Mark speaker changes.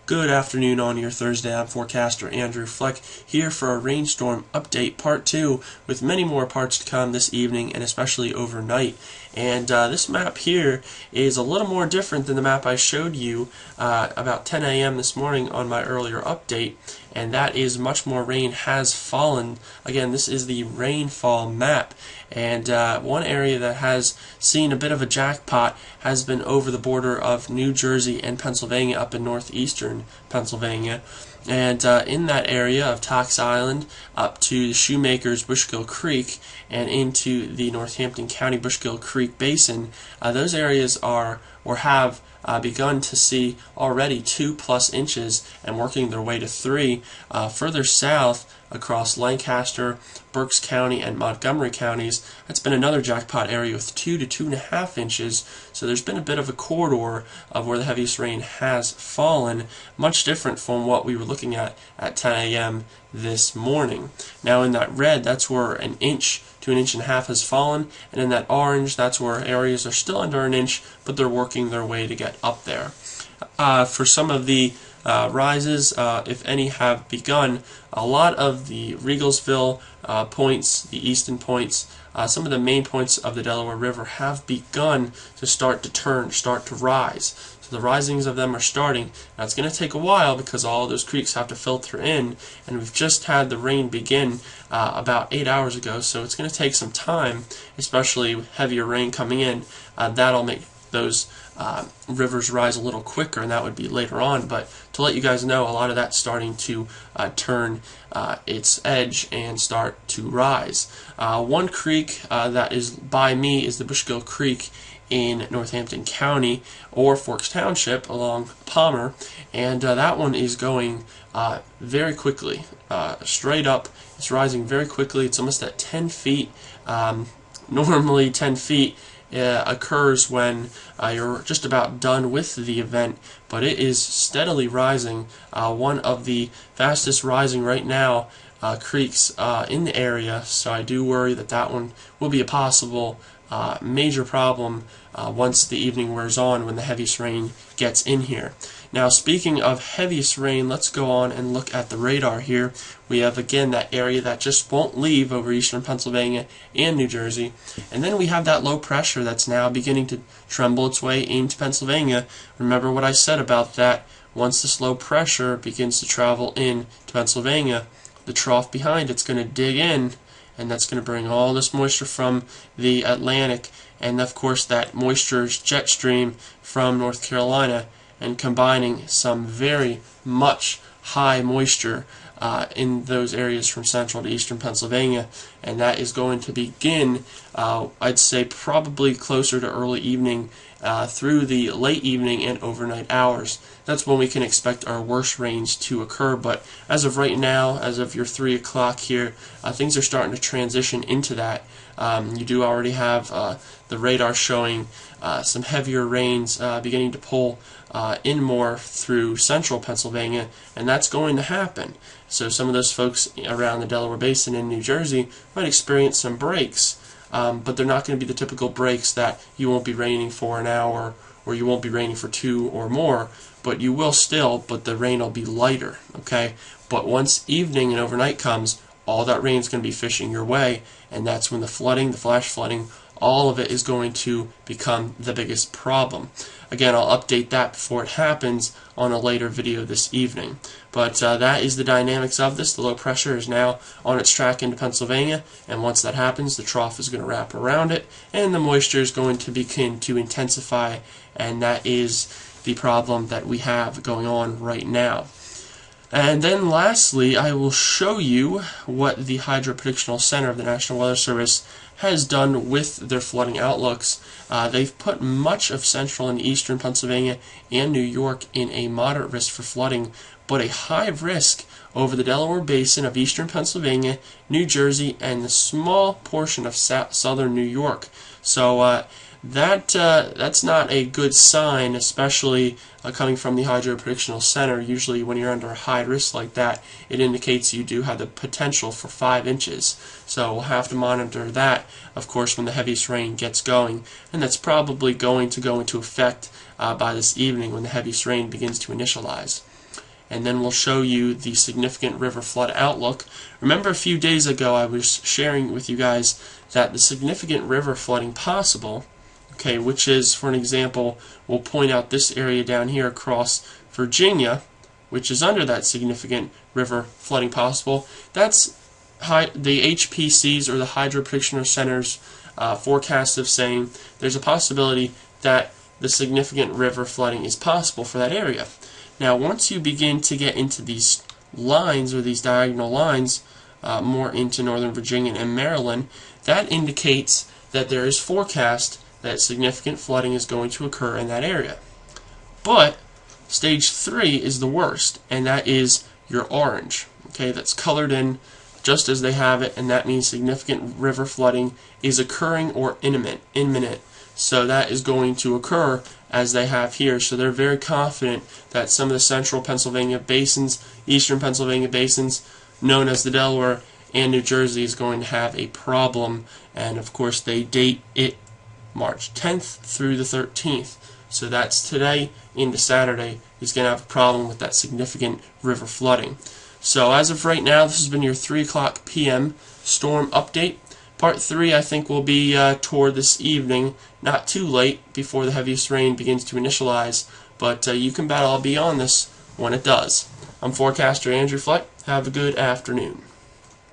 Speaker 1: Good afternoon on your Thursday. I'm forecaster Andrew Fleck here for a rainstorm update part 2 with many more parts to come this evening and especially overnight. And this map here is a little more different than the map I showed you about 10 a.m. this morning on my earlier update, and that is much more rain has fallen. Again, this is the rainfall map, and one area that has seen a bit of a jackpot has been over the border of New Jersey and Pennsylvania up in northeastern Pennsylvania. And in that area of Tox Island up to the Shoemaker's Bushkill Creek and into the Northampton County Bushkill Creek Basin, those areas are or have begun to see already 2+ inches and working their way to 3. Further south across Lancaster, Berks County, and Montgomery counties, that's been another jackpot area with 2 to 2.5 inches. So there's been a bit of a corridor of where the heaviest rain has fallen, much different from what we were looking at 10 a.m. this morning. Now in that red, that's where 1 inch to 1.5 inches has fallen, and in that orange, that's where areas are still under 1 inch, but they're working their way to get up there. For some of the rises, if any, have begun. A lot of the Regalsville points, the eastern points, some of the main points of the Delaware River have begun to start to rise. So the risings of them are starting. Now it's going to take a while because all of those creeks have to filter in, and we've just had the rain begin about 8 hours ago, so it's going to take some time, especially with heavier rain coming in. That'll make those rivers rise a little quicker, and that would be later on. But to let you guys know, a lot of that's starting to turn its edge and start to rise. One creek that is by me is the Bushkill Creek in Northampton County or Forks Township along Palmer, and that one is going very quickly, straight up. It's rising very quickly. It's almost at 10 feet. Normally 10 feet occurs when you're just about done with the event, but it is steadily rising. One of the fastest rising right now creeks in the area, so I do worry that that one will be a possible major problem once the evening wears on, when the heaviest rain gets in here. Now, speaking of heaviest rain, let's go on and look at the radar here. We have again that area that just won't leave over eastern Pennsylvania and New Jersey, and then we have that low pressure that's now beginning to tremble its way into Pennsylvania. Remember what I said about that. Once this low pressure begins to travel in to Pennsylvania, the trough behind it's going to dig in, and that's going to bring all this moisture from the Atlantic, and of course that moisture's jet stream from North Carolina, and combining some very much high moisture in those areas from central to eastern Pennsylvania, and that is going to begin, I'd say probably closer to early evening through the late evening and overnight hours. That's when we can expect our worst rains to occur, but as of right now, as of your 3 o'clock here, things are starting to transition into that. You do already have the radar showing some heavier rains beginning to pull in more through central Pennsylvania, and that's going to happen. So some of those folks around the Delaware Basin in New Jersey might experience some breaks, but they're not going to be the typical breaks that you won't be raining for an hour or you won't be raining for 2 or more, but you will still, but the rain will be lighter, okay? But once evening and overnight comes, all that rain is going to be fishing your way, and that's when the flooding, the flash flooding, all of it is going to become the biggest problem. Again, I'll update that before it happens on a later video this evening. But that is the dynamics of this. The low pressure is now on its track into Pennsylvania, and once that happens, the trough is going to wrap around it, and the moisture is going to begin to intensify, and that is the problem that we have going on right now. And then lastly, I will show you what the Hydro Predictional Center of the National Weather Service has done with their flooding outlooks. They've put much of central and eastern Pennsylvania and New York in a moderate risk for flooding, but a high risk over the Delaware Basin of eastern Pennsylvania, New Jersey, and a small portion of southern New York. So that's not a good sign, especially coming from the Hydro Predictional Center. Usually when you're under a high risk like that, it indicates you do have the potential for 5 inches. So we'll have to monitor that, of course, when the heaviest rain gets going, and that's probably going to go into effect by this evening when the heaviest rain begins to initialize. and then we'll show you the significant river flood outlook. Remember a few days ago I was sharing with you guys that the significant river flooding possible, okay, which is, for an example, we'll point out this area down here across Virginia, which is under that significant river flooding possible. That's the HPC's, or the Hydro Prediction Center's, forecast of saying there's a possibility that the significant river flooding is possible for that area. Now, once you begin to get into these lines, or these diagonal lines, more into Northern Virginia and Maryland, that indicates that there is forecast that significant flooding is going to occur in that area. But stage 3 is the worst, and that is your orange. Okay, that's colored in just as they have it, and that means significant river flooding is occurring or imminent. So that is going to occur as they have here. So they're very confident that some of the central Pennsylvania basins, eastern Pennsylvania basins, known as the Delaware and New Jersey, is going to have a problem. And of course they date it March 10th through the 13th. So that's today into Saturday. He's going to have a problem with that significant river flooding. So as of right now, this has been your 3 o'clock p.m. storm update. Part 3, I think, will be toward this evening, not too late before the heaviest rain begins to initialize, but you can bet I'll be on this when it does. I'm forecaster Andrew Fleck. Have a good afternoon.